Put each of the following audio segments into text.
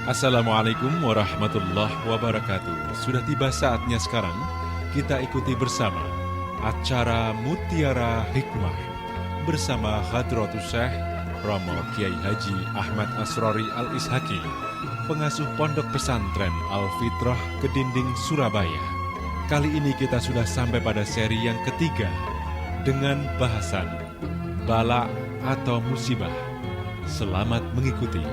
Assalamualaikum warahmatullahi wabarakatuh. Sudah tiba saatnya sekarang kita ikuti bersama acara Mutiara Hikmah bersama Hadratus Syekh Romo Kiai Haji Ahmad Asrori Al-Ishaki, pengasuh Pondok Pesantren Al-Fitrah Kedinding Surabaya. Kali ini kita sudah sampai pada seri yang ketiga dengan bahasan Bala atau Musibah. Selamat mengikuti.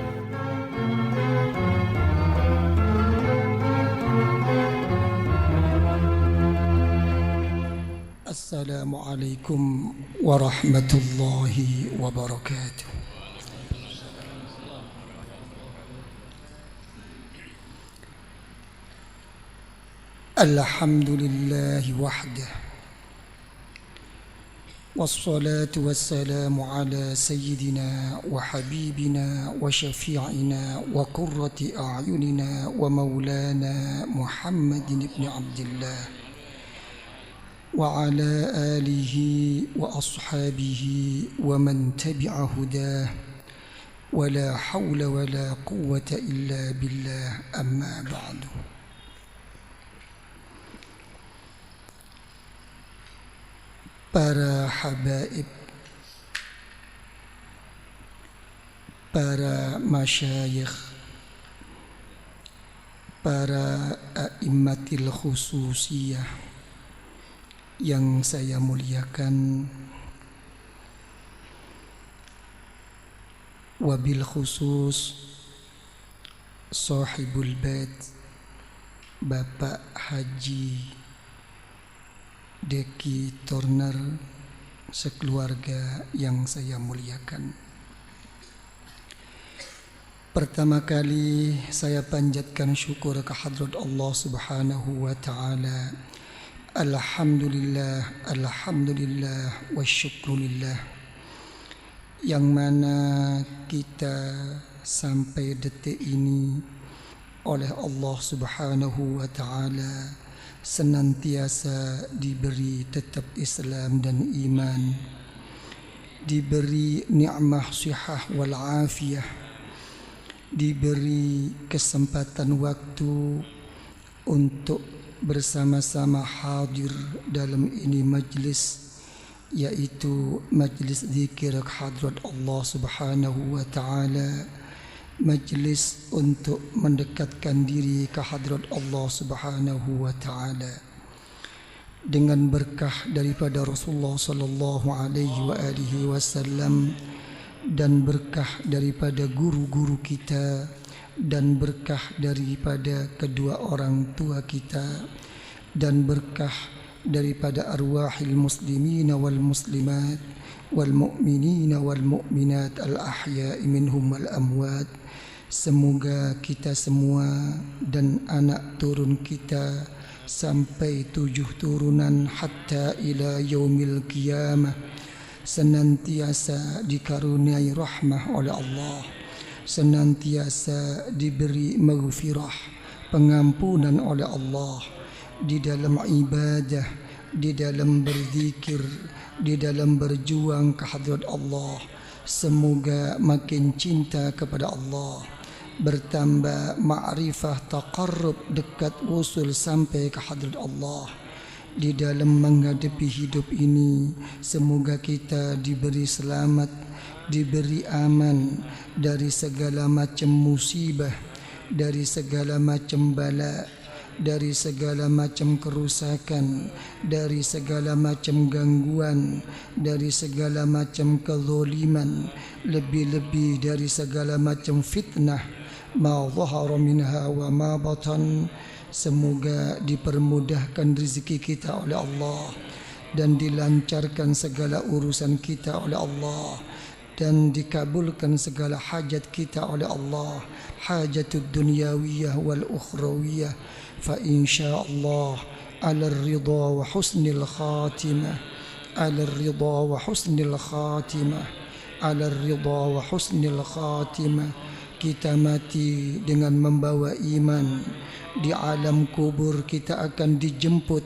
Assalamualaikum warahmatullahi wabarakatuh. Alhamdulillahi wahdah, wassalatu wassalamu ala sayyidina wa habibina wa syafi'ina wa qurrati a'yunina wa maulana Muhammadin ibn Abdillah وعلى آله وأصحابه ومن تبع هداه ولا حول ولا قوة إلا بالله أما بعد. Para habaib, para masyayikh, para a'immatil khususiyah yang saya muliakan, wabil khusus sahibul bait Bapak Haji Deki Turner sekeluarga yang saya muliakan. Pertama kali saya panjatkan syukur kehadrat Allah Subhanahu wa taala. Alhamdulillah, alhamdulillah wa syukrulillah, yang mana kita sampai detik ini oleh Allah Subhanahu wa ta'ala senantiasa diberi tetap Islam dan iman, diberi ni'mah sihah wal afiyah, diberi kesempatan waktu untuk bersama-sama hadir dalam ini majlis, yaitu majlis zikir hadrat Allah Subhanahu wa ta'ala, majlis untuk mendekatkan diri ke hadrat Allah Subhanahu wa ta'ala dengan berkah daripada Rasulullah sallallahu alaihi wasallam dan berkah daripada guru-guru kita dan berkah daripada kedua orang tua kita dan berkah daripada arwahil muslimina wal muslimat wal mu'minina wal mu'minat al ahya'i minhum wal amwat. Semoga kita semua dan anak turun kita sampai 7 turunan hatta ila yaumil qiyamah senantiasa dikaruniai rahmah oleh Allah, senantiasa diberi maghfirah, pengampunan oleh Allah di dalam ibadah, di dalam berzikir, di dalam berjuang ke hadrat Allah. Semoga makin cinta kepada Allah, bertambah ma'rifah, taqarrub, dekat usul sampai ke hadrat Allah. Di dalam menghadapi hidup ini, semoga kita diberi selamat, diberi aman dari segala macam musibah, dari segala macam bala, dari segala macam kerusakan, dari segala macam gangguan, dari segala macam kezaliman, lebih-lebih dari segala macam fitnah, ma zahara minha wa ma batan. Semoga dipermudahkan rezeki kita oleh Allah dan dilancarkan segala urusan kita oleh Allah dan dikabulkan segala hajat kita oleh Allah, hajatud dunyawiyah wal ukhrawiyah. Fa insyaallah ala ridha wa husnil khatimah, ala ridha wa husnil khatimah, ala ridha wa husnil khatimah. Kita mati dengan membawa iman. Di alam kubur kita akan dijemput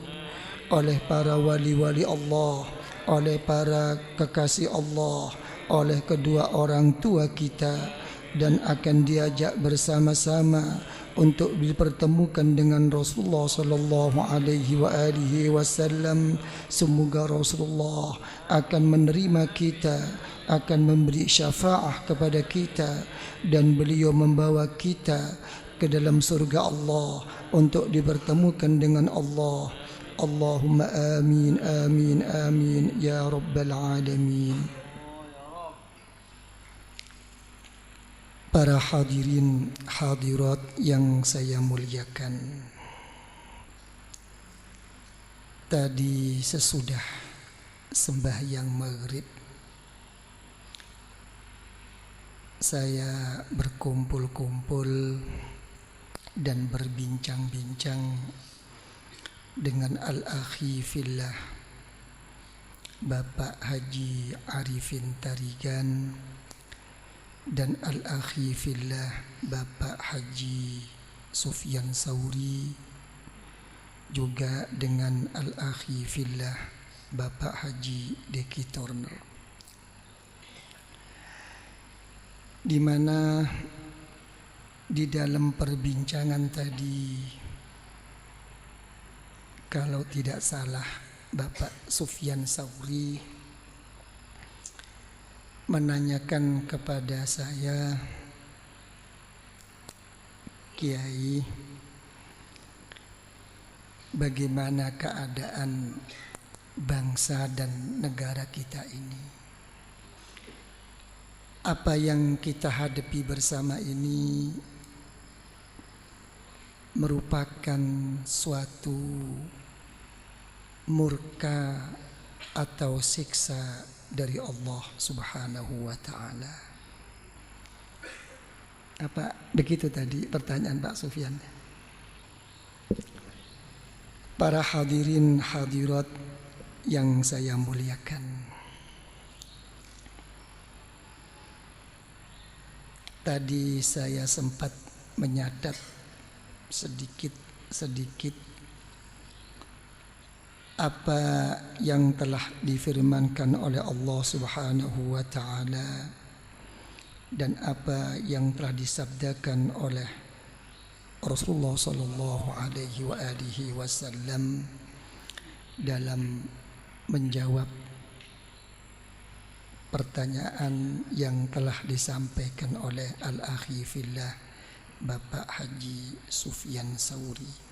oleh para wali-wali Allah, oleh para kekasih Allah, oleh kedua orang tua kita, dan akan diajak bersama-sama untuk dipertemukan dengan Rasulullah sallallahu alaihi wasallam. Semoga Rasulullah akan menerima kita, akan memberi syafaat kepada kita, dan beliau membawa kita ke dalam surga Allah untuk dipertemukan dengan Allah. Allahumma amin amin amin ya rabbal alamin. Para hadirin hadirat yang saya muliakan, tadi sesudah sembahyang maghrib saya berkumpul-kumpul dan berbincang-bincang dengan al-akhi fillah Bapak Haji Arifin Tarigan dan al-akhi fillah Bapak Haji Sufyan Sauri, juga dengan al-akhi fillah Bapak Haji Deki Turner, di mana di dalam perbincangan tadi, kalau tidak salah Bapak Sufyan Sauri menanyakan kepada saya, Kiai, bagaimana keadaan bangsa dan negara kita ini? Apa yang kita hadapi bersama ini merupakan suatu murka atau siksa dari Allah Subhanahu wa ta'ala. Apa begitu tadi pertanyaan Pak Sufyan? Para hadirin hadirat yang saya muliakan, tadi saya sempat menyadat sedikit apa yang telah difirmankan oleh Allah Subhanahu wa ta'ala dan apa yang telah disabdakan oleh Rasulullah sallallahu alaihi wasallam dalam menjawab pertanyaan yang telah disampaikan oleh al-akhi fillah Bapak Haji Sufyan Sauri.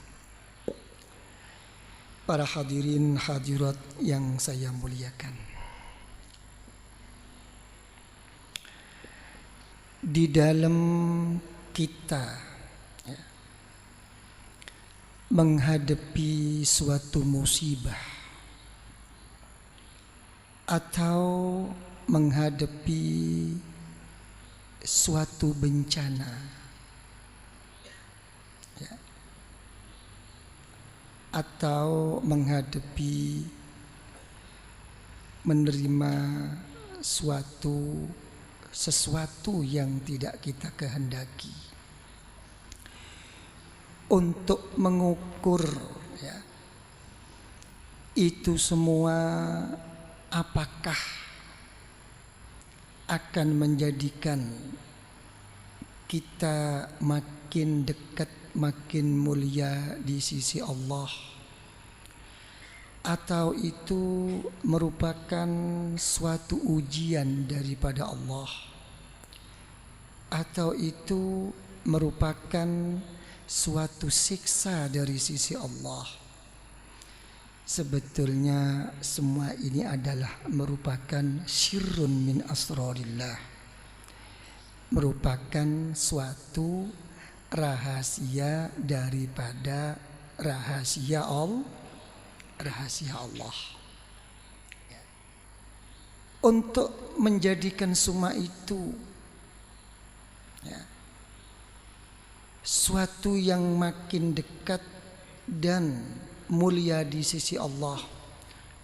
Para hadirin hadirat yang saya muliakan, di dalam kita menghadapi suatu musibah atau menghadapi suatu bencana, atau menghadapi menerima sesuatu yang tidak kita kehendaki, untuk mengukur itu semua apakah akan menjadikan kita makin dekat, makin mulia di sisi Allah, atau itu merupakan suatu ujian daripada Allah, atau itu merupakan suatu siksa dari sisi Allah. Sebetulnya semua ini adalah merupakan syirrun min asrarillah, merupakan suatu rahasia daripada rahasia Allah. Untuk menjadikan semua itu suatu yang makin dekat dan mulia di sisi Allah,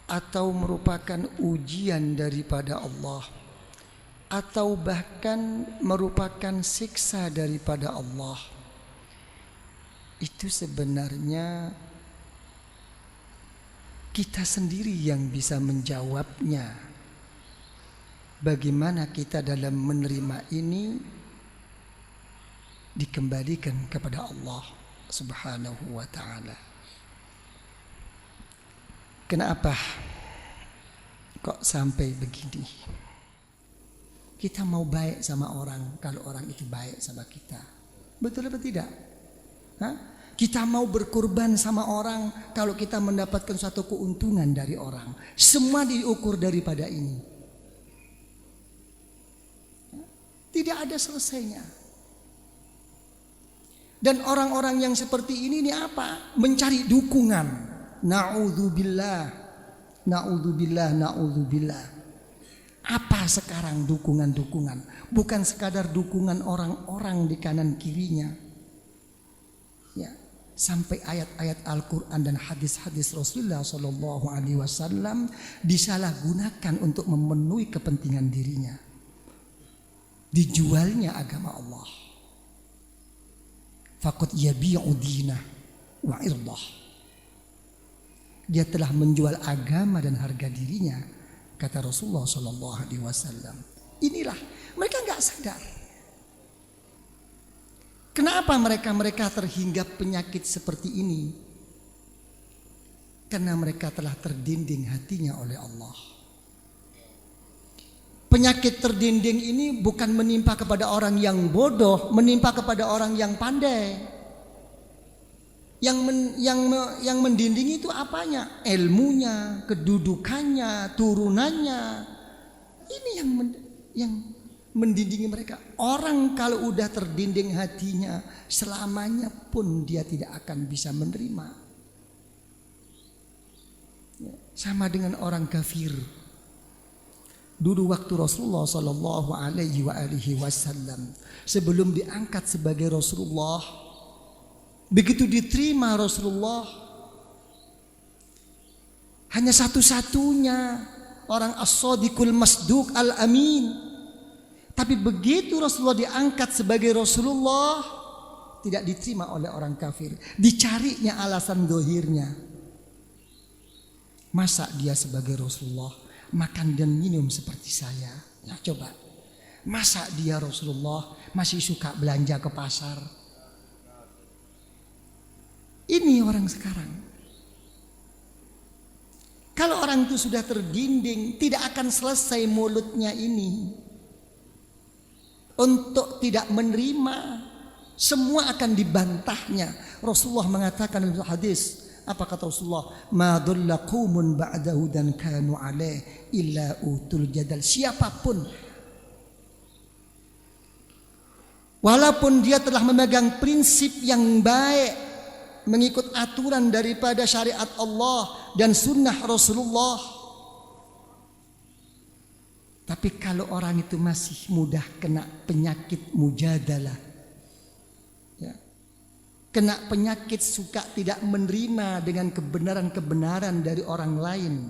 atau merupakan ujian daripada Allah, atau bahkan merupakan siksa daripada Allah, itu sebenarnya kita sendiri yang bisa menjawabnya. Bagaimana kita dalam menerima ini dikembalikan kepada Allah Subhanahu wa ta'ala. Kenapa kok sampai begini? Kita mau baik sama orang kalau orang itu baik sama kita. Betul apa tidak? Hah? Kita mau berkorban sama orang kalau kita mendapatkan suatu keuntungan dari orang. Semua diukur daripada ini. Tidak ada selesainya. Dan orang-orang yang seperti ini apa? Mencari dukungan. Na'udzubillah. Na'udzubillah, na'udzubillah. Apa sekarang dukungan-dukungan? Bukan sekadar dukungan orang-orang di kanan kirinya. Ya, sampai ayat-ayat Al-Quran dan hadis-hadis Rasulullah SAW disalahgunakan untuk memenuhi kepentingan dirinya. Dijualnya agama Allah. Faqad yabi'u dinah wa irdah. Dia telah menjual agama dan harga dirinya, kata Rasulullah SAW. Inilah mereka nggak sadar. Kenapa mereka terhinggap penyakit seperti ini? Karena mereka telah terdinding hatinya oleh Allah. Penyakit terdinding ini bukan menimpa kepada orang yang bodoh, menimpa kepada orang yang pandai. Yang mendinding itu apanya? Ilmunya, kedudukannya, turunannya. Ini yang mendindingi mereka. Orang kalau udah terdinding hatinya, selamanya pun dia tidak akan bisa menerima. Sama dengan orang kafir. Dulu waktu Rasulullah Sallallahu Alaihi Wasallam sebelum diangkat sebagai Rasulullah, begitu diterima Rasulullah, hanya satu-satunya orang as-sadiqul masduq al-amin. Tapi begitu Rasulullah diangkat sebagai Rasulullah, tidak diterima oleh orang kafir. Dicarinya alasan dohirnya. Masa dia sebagai Rasulullah makan dan minum seperti saya? Nah, coba. Masa dia Rasulullah masih suka belanja ke pasar? Ini orang sekarang. Kalau orang itu sudah terdinding, tidak akan selesai mulutnya ini untuk tidak menerima. Semua akan dibantahnya. Rasulullah mengatakan dalam hadis, apa kata Rasulullah? Ma dhalla qaumun ba'da hudan kanu alaih illa utul jadal. Siapapun, walaupun dia telah memegang prinsip yang baik, mengikut aturan daripada syariat Allah dan sunnah Rasulullah, tapi kalau orang itu masih mudah kena penyakit mujadalah, ya, kena penyakit suka tidak menerima dengan kebenaran-kebenaran dari orang lain,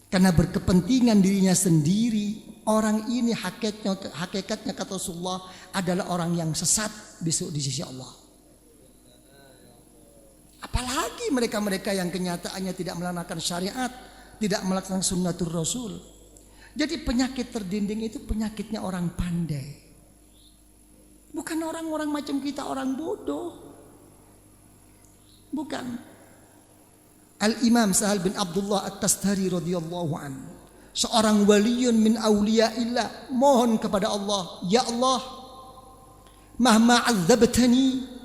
karena berkepentingan dirinya sendiri, orang ini hakikatnya kata Rasulullah adalah orang yang sesat besok di sisi Allah. Apalagi mereka-mereka yang kenyataannya tidak melaksanakan syariat, tidak melaksanakan sunnatul Rasul. Jadi penyakit terdinding itu penyakitnya orang pandai. Bukan orang-orang macam kita, orang bodoh. Bukan. Al-Imam Sahal bin Abdullah At-Tastari radhiyallahu an, seorang waliyun min awliyaillah, mohon kepada Allah, ya Allah, mahma 'adzabtani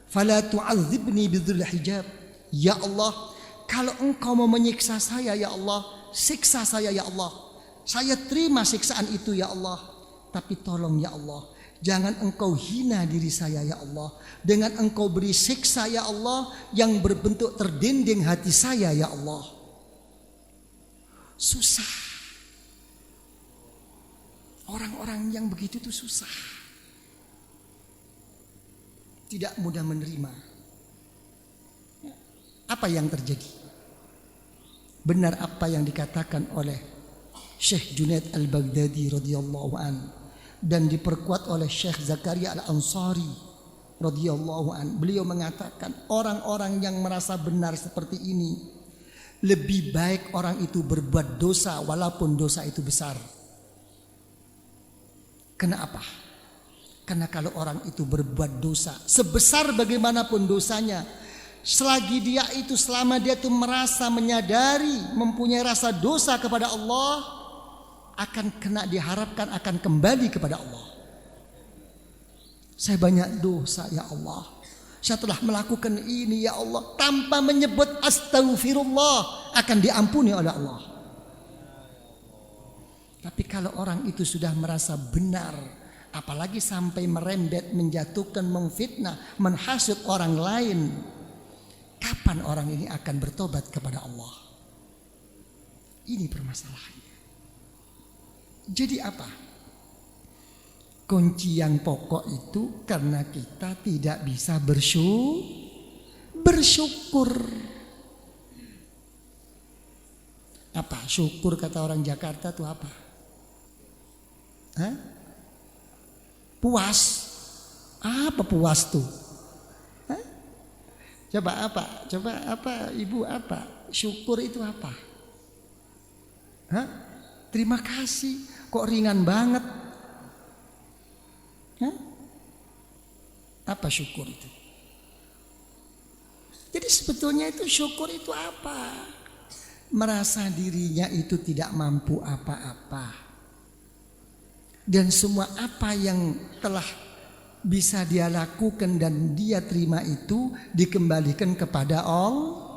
fala tu'adzibni bidzul hijab. Ya Allah, kalau engkau mau menyiksa saya ya Allah, siksa saya ya Allah. Saya terima siksaan itu ya Allah. Tapi tolong ya Allah, jangan engkau hina diri saya ya Allah, dengan engkau beri siksa ya Allah yang berbentuk terdinding hati saya ya Allah. Susah. Orang-orang yang begitu itu susah, tidak mudah menerima. Apa yang terjadi? Benar apa yang dikatakan oleh Syekh Junaid Al-Baghdadi radhiyallahu an dan diperkuat oleh Syekh Zakaria Al-Ansari radhiyallahu an. Beliau mengatakan orang-orang yang merasa benar seperti ini, lebih baik orang itu berbuat dosa walaupun dosa itu besar. Kenapa? Karena kalau orang itu berbuat dosa, sebesar bagaimanapun dosanya, selagi dia itu, selama dia itu merasa menyadari, mempunyai rasa dosa kepada Allah, akan kena, diharapkan akan kembali kepada Allah. Saya banyak dosa ya Allah, saya telah melakukan ini ya Allah, tanpa menyebut astaghfirullah akan diampuni oleh Allah. Tapi kalau orang itu sudah merasa benar, apalagi sampai merembet, menjatuhkan, memfitnah, menghasut orang lain, kapan orang ini akan bertobat kepada Allah? Ini permasalahannya. Jadi apa? Kunci yang pokok itu karena kita tidak bisa bersyukur. Apa? Syukur kata orang Jakarta itu apa? Hah? Puas. Apa puas tuh? Hah? Coba apa? Coba apa? Ibu apa? Syukur itu apa? Hah? Terima kasih. Kok ringan banget? Hah? Apa syukur itu? Jadi sebetulnya itu syukur itu apa? Merasa dirinya itu tidak mampu apa-apa, dan semua apa yang telah bisa dia lakukan dan dia terima itu dikembalikan kepada Allah.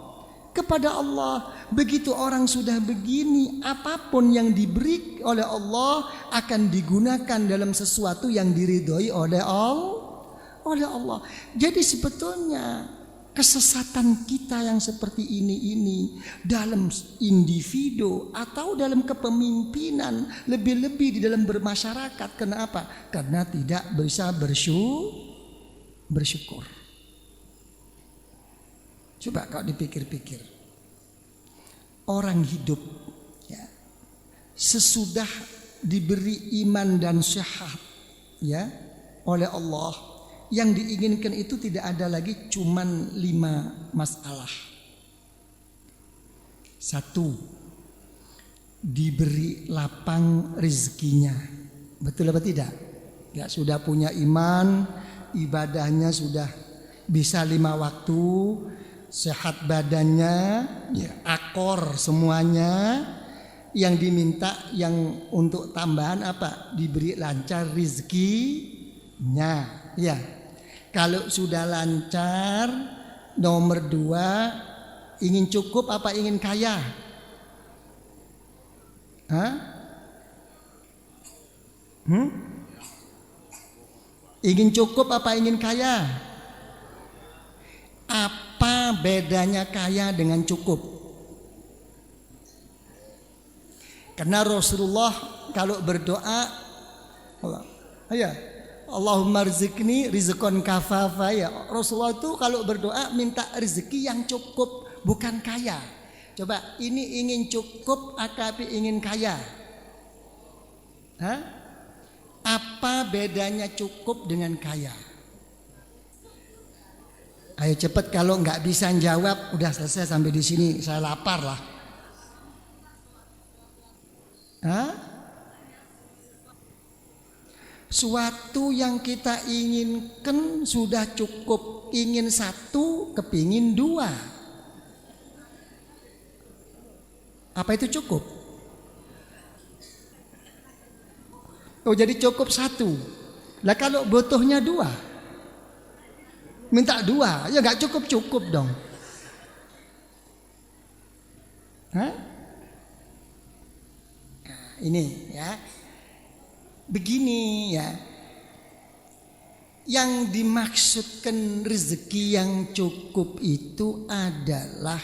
Begitu orang sudah begini, apapun yang diberi oleh Allah akan digunakan dalam sesuatu yang diridhoi oleh Allah. Jadi sebetulnya kesesatan kita yang seperti ini dalam individu atau dalam kepemimpinan, lebih-lebih di dalam bermasyarakat. Kenapa? Karena tidak bisa bersyukur. Coba kalau dipikir-pikir, orang hidup ya, sesudah diberi iman dan sehat ya oleh Allah, yang diinginkan itu tidak ada lagi cuman 5 masalah. 1, diberi lapang rezekinya. Betul apa tidak? Ya, sudah punya iman, ibadahnya sudah bisa 5 waktu, sehat badannya, ya, akor semuanya. Yang diminta yang untuk tambahan apa? Diberi lancar rezekinya. Ya. Kalau sudah lancar, nomor 2, ingin cukup apa ingin kaya? Hah? Ingin cukup apa ingin kaya? Apa bedanya kaya dengan cukup? Karena Rasulullah kalau berdoa, Allahumma rizqni rizqan kafafa, ya. Rasulullah itu kalau berdoa minta rezeki yang cukup, bukan kaya. Coba, ini ingin cukup tapi ingin kaya. Hah? Apa bedanya cukup dengan kaya? Ayo cepat, kalau nggak bisa jawab udah selesai sampai di sini, saya lapar lah. Hah? Suatu yang kita inginkan sudah cukup, ingin 1, kepingin 2. Apa itu cukup? Oh, jadi cukup 1. Lah kalau butuhnya 2, minta 2, ya gak cukup dong. Hah? Nah, ini ya. Begini ya, yang dimaksudkan rezeki yang cukup itu adalah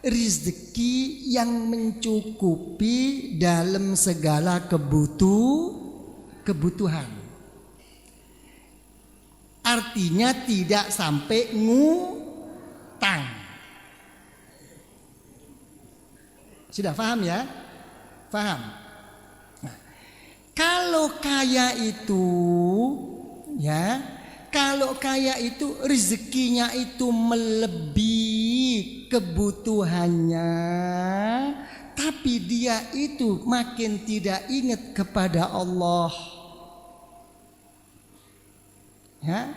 rezeki yang mencukupi dalam segala kebutuhan. Artinya tidak sampai ngutang. Sudah paham ya? Paham? Kalau kaya itu ya, kalau kaya itu rezekinya itu melebihi kebutuhannya, tapi dia itu makin tidak ingat kepada Allah. Ya.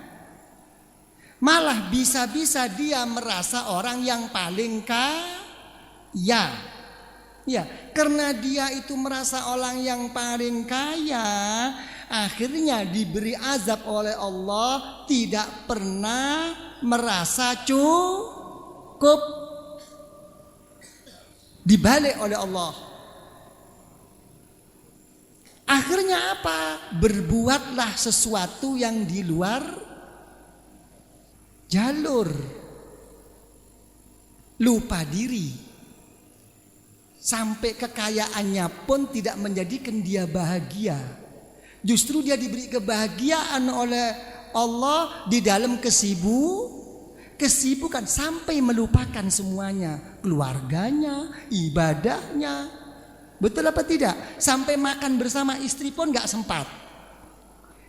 Malah bisa-bisa dia merasa orang yang paling kaya. Ya, karena dia itu merasa orang yang paling kaya, akhirnya diberi azab oleh Allah, tidak pernah merasa cukup, dibalik oleh Allah. Akhirnya apa? Berbuatlah sesuatu yang di luar jalur, lupa diri, sampai kekayaannya pun tidak menjadikan dia bahagia. Justru dia diberi kebahagiaan oleh Allah di dalam kesibukan sampai melupakan semuanya, keluarganya, ibadahnya. Betul apa tidak? Sampai makan bersama istri pun gak sempat.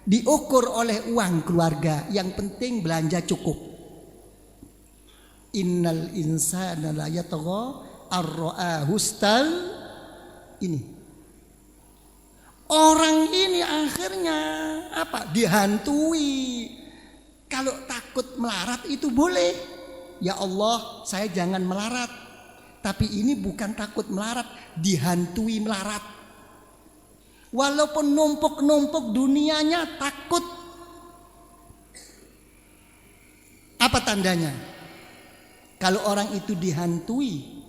Diukur oleh uang keluarga, yang penting belanja cukup. Innal insana la yatgha ar-ra'ahu ini. Orang ini akhirnya apa? Dihantui. Kalau takut melarat itu boleh. Ya Allah, saya jangan melarat. Tapi ini bukan takut melarat, dihantui melarat. Walaupun numpuk-numpuk dunianya, takut. Apa tandanya? Kalau orang itu dihantui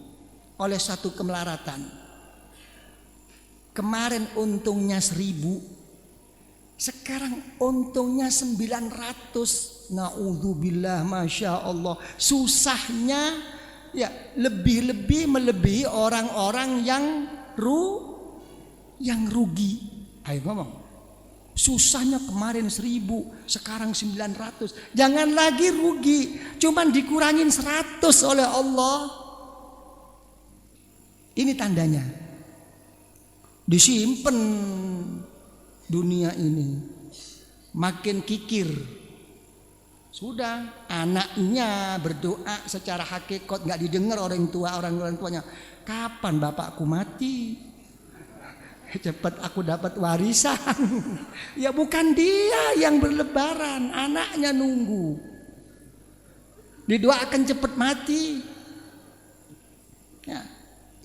oleh satu kemelaratan. Kemarin untungnya 1.000, sekarang untungnya 900. Na'udzubillah, masya Allah. Susahnya ya lebih melebihi orang-orang yang rugi. Ayo ngomong. Susahnya kemarin 1.000, sekarang 900. Jangan lagi rugi, cuman dikurangin 100 oleh Allah. Ini tandanya. Disimpan dunia ini, makin kikir. Sudah, anaknya berdoa secara hakikat nggak didengar orang tuanya. Kapan bapakku mati? Cepat aku dapat warisan. Ya bukan dia yang berlebaran, anaknya nunggu. Didoakan cepat mati. Ya,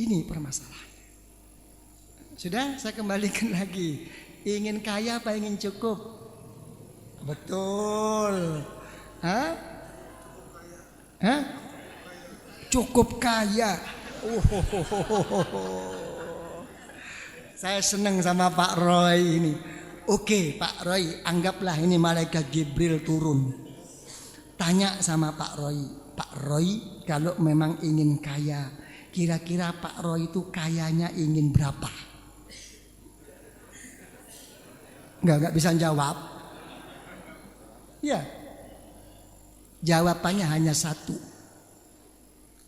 ini permasalahan. Sudah, saya kembalikan lagi. Ingin kaya apa ingin cukup? Betul. Hah? Cukup kaya. Saya senang sama Pak Roy ini. Oke, Pak Roy, anggaplah ini malaikat Jibril turun. Tanya sama Pak Roy, kalau memang ingin kaya, kira-kira Pak Roy itu kayanya ingin berapa? Enggak bisa jawab. Ya. Jawabannya hanya satu.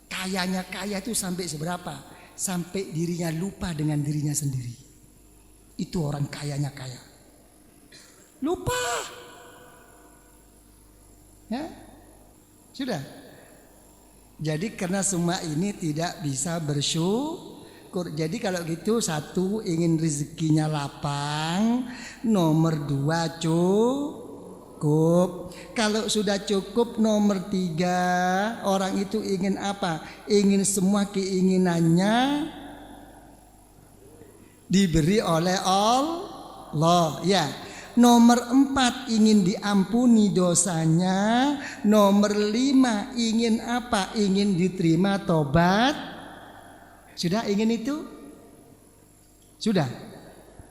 Kayanya kaya itu sampai seberapa? Sampai dirinya lupa dengan dirinya sendiri. Itu orang kayanya kaya. Lupa. Ya. Sudah. Jadi karena semua ini tidak bisa bersyukur. Jadi kalau gitu, 1, ingin rezekinya lapang. Nomor 2, cukup. Kalau sudah cukup, nomor 3, orang itu ingin apa? Ingin semua keinginannya diberi oleh Allah. Ya. Nomor 4, ingin diampuni dosanya. Nomor 5, ingin apa? Ingin diterima tobat. Sudah ingin itu? Sudah.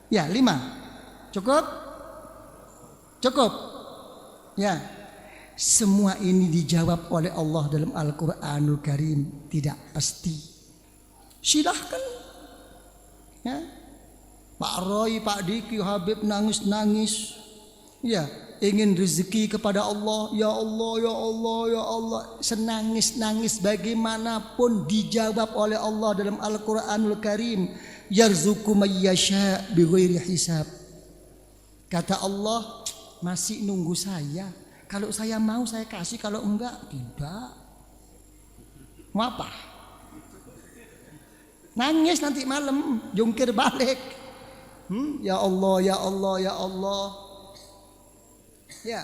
Ya, 5. Cukup. Ya, semua ini dijawab oleh Allah dalam Al-Quranul Karim. Tidak pasti. Silahkan. Ya, Pak Roy, Pak Diki, Habib nangis-nangis. Ya, ingin rezeki kepada Allah. Ya Allah, ya Allah, ya Allah. Senangis-nangis bagaimanapun dijawab oleh Allah dalam Al-Quranul Karim. Yarzuqu may yasha bighairi hisab. Kata Allah, masih nunggu saya. Kalau saya mau saya kasih, kalau enggak tidak. Mau apa? Nangis nanti malam, jungkir balik. Ya Allah, ya Allah, ya Allah. Ya.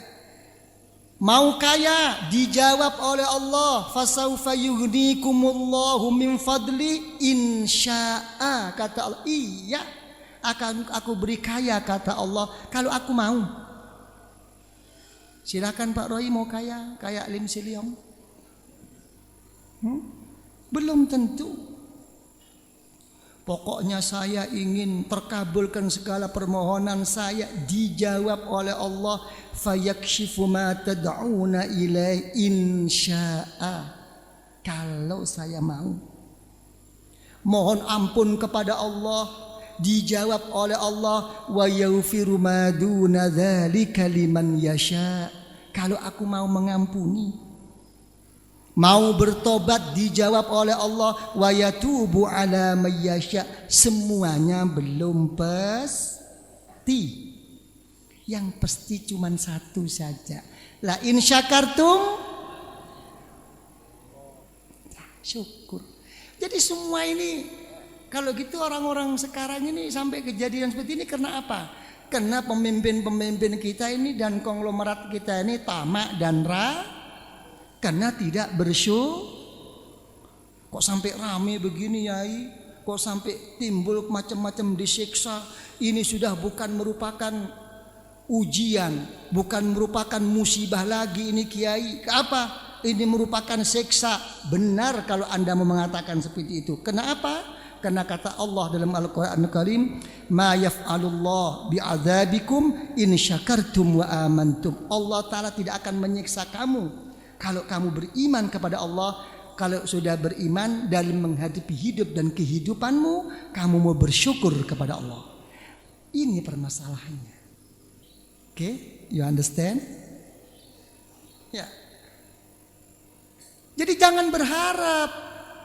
Mau kaya, dijawab oleh Allah, fasaufa yughnikumullahu min fadli insya'a, kata Allah. Iya, akan aku beri kaya, kata Allah, kalau aku mau. Silakan Pak Roy, mau kaya Lim Siliong? Belum tentu. Pokoknya saya ingin terkabulkan segala permohonan saya, dijawab oleh Allah, fayakshifu ma tad'una ilai insya'a, kalau saya mau. Mohon ampun kepada Allah, dijawab oleh Allah, wa yaghfiru ma duna dzalika liman yasha, kalau aku mau mengampuni. Mau bertobat, dijawab oleh Allah, wa yatubu ala mayyasha, semuanya belum pasti. Yang pasti cuma satu saja, la in syakartum, syukur. Jadi semua ini, kalau gitu orang-orang sekarang ini sampai kejadian seperti ini karena apa? Karena pemimpin-pemimpin kita ini dan konglomerat kita ini tamak dan karena tidak bersyukur. Kok sampai rame begini yai? Kok sampai timbul macam-macam disiksa? Ini sudah bukan merupakan ujian, bukan merupakan musibah lagi ini kiai. Apa? Ini merupakan siksa. Benar kalau Anda mau mengatakan seperti itu. Kenapa? Karena kata Allah dalam Al-Quran Al-Karim, ma yaf'alullah bi'adzabikum in syakartum wa amantum. Allah Ta'ala tidak akan menyiksa kamu kalau kamu beriman kepada Allah. Kalau sudah beriman dalam menghadapi hidup dan kehidupanmu, kamu mau bersyukur kepada Allah. Ini permasalahannya. Oke, you understand? Ya. Jadi jangan berharap,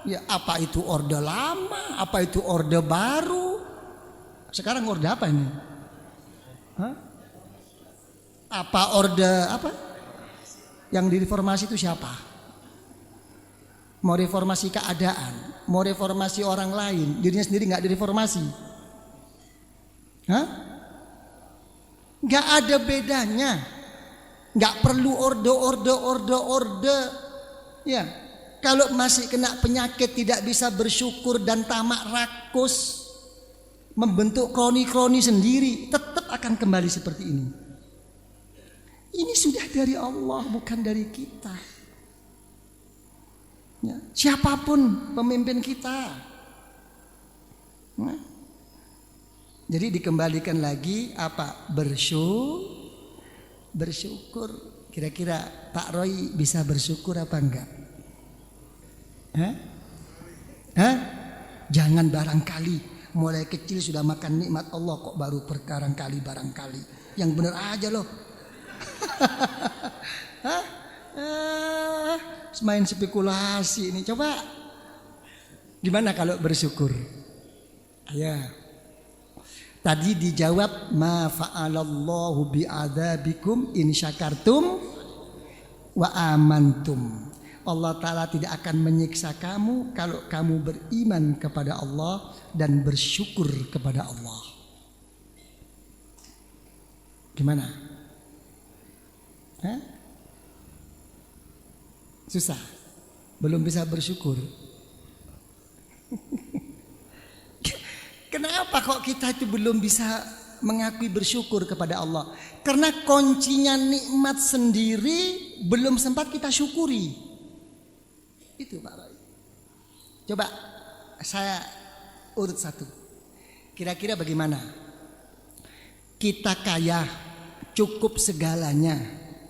ya apa itu orde lama, apa itu orde baru. Sekarang orde apa ini? Hah? Apa orde apa? Yang direformasi itu siapa? Mau reformasi keadaan, mau reformasi orang lain, dirinya sendiri nggak direformasi. Hah? Nggak ada bedanya. Nggak perlu orde. Ya, kalau masih kena penyakit tidak bisa bersyukur dan tamak rakus, membentuk kroni-kroni sendiri, tetap akan kembali seperti ini. Ini sudah dari Allah, bukan dari kita. Ya, siapapun pemimpin kita. Nah, jadi dikembalikan lagi apa? Bersyukur. Kira-kira Pak Roy bisa bersyukur apa enggak? Hah? Jangan barangkali. Mulai kecil sudah makan nikmat Allah kok baru barangkali. Yang benar aja loh. Hah? Main spekulasi ini. Coba gimana kalau bersyukur? Ya. Tadi dijawab ma fa'alallahu bi'adzabikum in syakartum wa amantum. Allah Ta'ala tidak akan menyiksa kamu kalau kamu beriman kepada Allah dan bersyukur kepada Allah. Gimana? Hah? Susah? Belum bisa bersyukur? Kenapa kok kita itu belum bisa mengakui bersyukur kepada Allah? Karena kuncinya nikmat sendiri belum sempat kita syukuri. Itu Pak Roy. Coba saya urut satu. Kira-kira bagaimana? Kita kaya, cukup segalanya,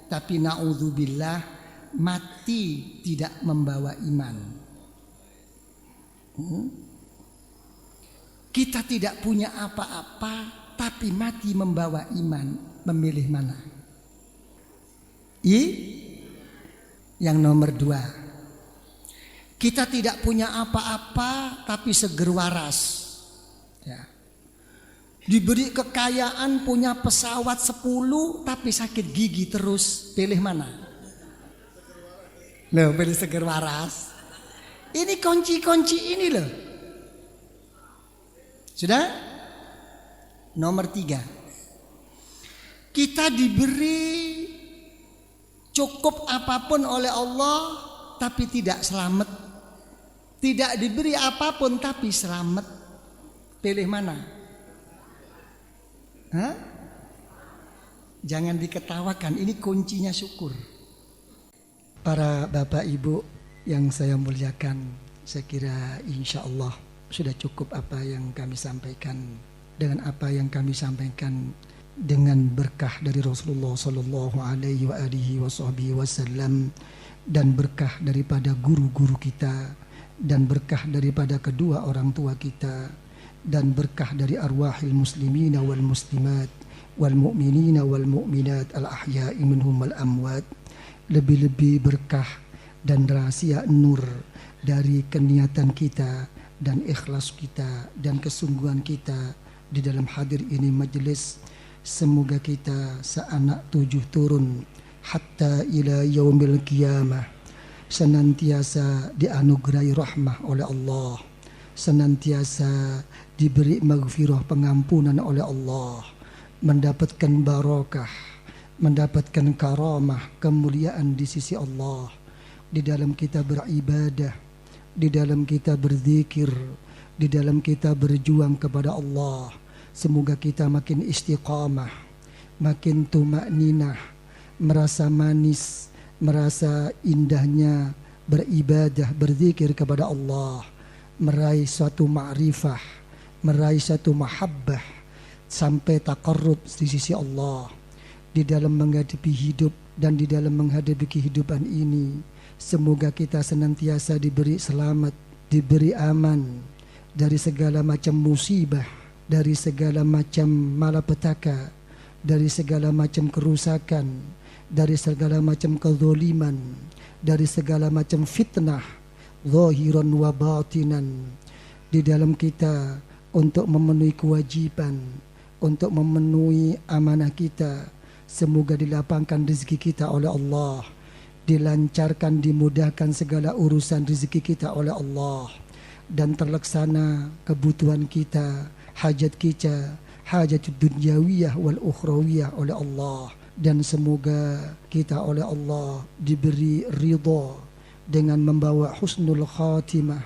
tapi na'udzubillah mati tidak membawa iman. Kita tidak punya apa-apa, tapi mati membawa iman. Memilih mana? Yang nomor 2. Kita tidak punya apa-apa, tapi seger waras. Ya. Diberi kekayaan, punya pesawat 10, tapi sakit gigi terus. Pilih mana? Loh, pilih seger waras. Ini kunci-kunci ini loh. Sudah? Nomor 3. Kita diberi cukup apapun oleh Allah tapi tidak selamat, tidak diberi apapun tapi selamat. Pilih mana? Hah? Jangan diketawakan, ini kuncinya syukur. Para bapak ibu yang saya muliakan, saya kira insya Allah sudah cukup apa yang kami sampaikan. Dengan apa yang kami sampaikan, dengan berkah dari Rasulullah Sallallahu Alaihi Wasallam dan berkah daripada guru-guru kita, dan berkah daripada kedua orang tua kita, dan berkah dari arwahil muslimina wal muslimat wal mu'minina wal mu'minat al ahya'i minhum wal amwat. Lebih-lebih berkah dan rahasia nur dari keniatan kita dan ikhlas kita dan kesungguhan kita di dalam hadir ini majelis. Semoga kita seanak 7 turun hatta ila yaumil qiyamah senantiasa dianugerahi rahmah oleh Allah, senantiasa diberi maghfirah pengampunan oleh Allah, mendapatkan barakah, mendapatkan karamah, kemuliaan di sisi Allah, di dalam kita beribadah, di dalam kita berzikir, di dalam kita berjuang kepada Allah. Semoga kita makin istiqamah, makin tumakninah, merasa manis, merasa indahnya beribadah, berzikir kepada Allah, meraih suatu ma'rifah, meraih suatu mahabbah, sampai taqarrub di sisi Allah. Di dalam menghadapi hidup dan di dalam menghadapi kehidupan ini, semoga kita senantiasa diberi selamat, diberi aman dari segala macam musibah, dari segala macam malapetaka, dari segala macam kerusakan, dari segala macam kezaliman, dari segala macam fitnah zahiran wa batinan, di dalam kita untuk memenuhi kewajiban, untuk memenuhi amanah kita. Semoga dilapangkan rezeki kita oleh Allah, dilancarkan, dimudahkan segala urusan rezeki kita oleh Allah, dan terlaksana kebutuhan kita, hajat kita, hajat dunyawiyah wal ukhrawiyah oleh Allah. Dan semoga kita oleh Allah diberi ridha dengan membawa husnul khatimah,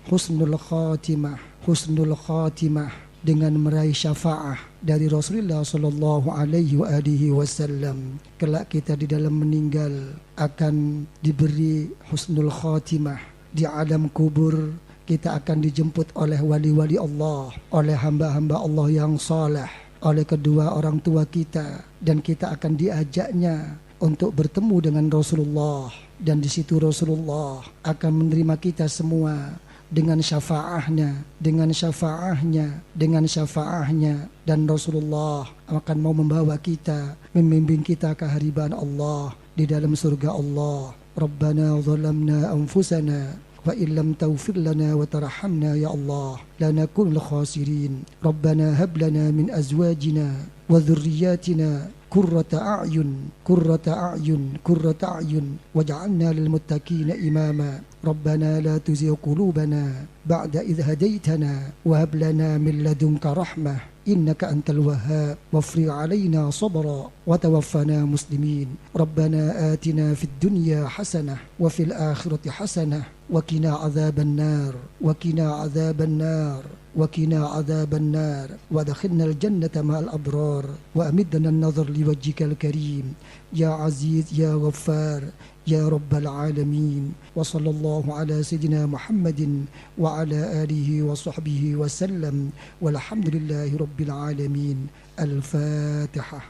husnul khatimah, husnul khatimah, dengan meraih syafaah dari Rasulullah Sallallahu Alaihi Wasallam. Kelak kita di dalam meninggal akan diberi husnul khatimah di alam kubur. Kita akan dijemput oleh wali-wali Allah, oleh hamba-hamba Allah yang saleh, oleh kedua orang tua kita, dan kita akan diajaknya untuk bertemu dengan Rasulullah, dan di situ Rasulullah akan menerima kita semua dengan syafaahnya, dengan syafaahnya, dengan syafaahnya, dan Rasulullah akan mau membawa kita, membimbing kita ke hariban Allah di dalam surga Allah. Rabbana zalamna anfusana wa illam taghfir lana wa tarhamna ya Allah lanakunul khasirin. Rabbana hab lana min azwajina wa dhurriyyatina قرة أعين قرة أعين قرة أعين واجعلنا للمتقين إماما ربنا لا تزغ قلوبنا بعد إذ هديتنا وهب لنا من لدنك رحمة إنك أنت الوهاب وافرغ علينا صبرا وتوفنا مسلمين ربنا آتنا في الدنيا حسنة وفي الآخرة حسنة وقنا عذاب النار وقنا عذاب النار وقنا عذاب النار وادخلنا الجنة مع الأبرار وأمدنا النظر لوجهك الكريم يا عزيز يا غفار يا رب العالمين وصلى الله على سيدنا محمد وعلى آله وصحبه وسلم والحمد لله رب العالمين. الفاتحة.